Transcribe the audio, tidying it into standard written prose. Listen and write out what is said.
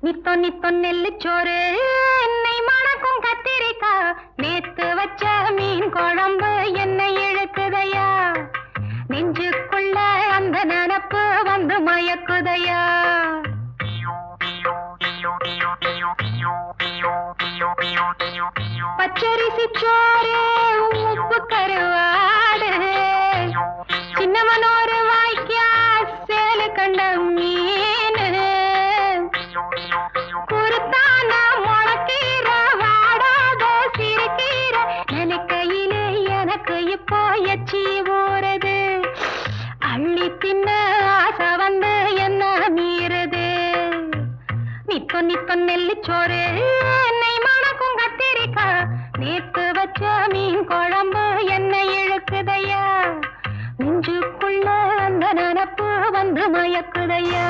நித்தோ நித்தோ நெல்லு சோறு என்னை மணக்கும் கத்திரிக்கா நேத்து வச்ச மீன் குழம்பு என்னை இழுக்குதையா நெஞ்சுக்குள்ள அந்த நினப்பு வந்து மயக்குதையா பச்சரிசி சோறு உப்பு கருவாடு சின்னமனோரு வாய்க்கா சேலு கண்ட மீன் குருத்தான முளக்கீர வாடாத சிறுகீர நினைக்கையிலே எனக்கு இப்போ எச்சி ஊறுது அள்ளி தின்ன ஆசை வந்து என்ன மீறுது நித்தோ நித்தோ நெல்லு சோறு என்னை மணக்கும் கத்திரிக்கா நேத்து வச்ச மீன் குழம்பு என்னை இழுக்குதையா நெஞ்சுக்குள்ள அந்த நினப்பு வந்து மயக்குதையா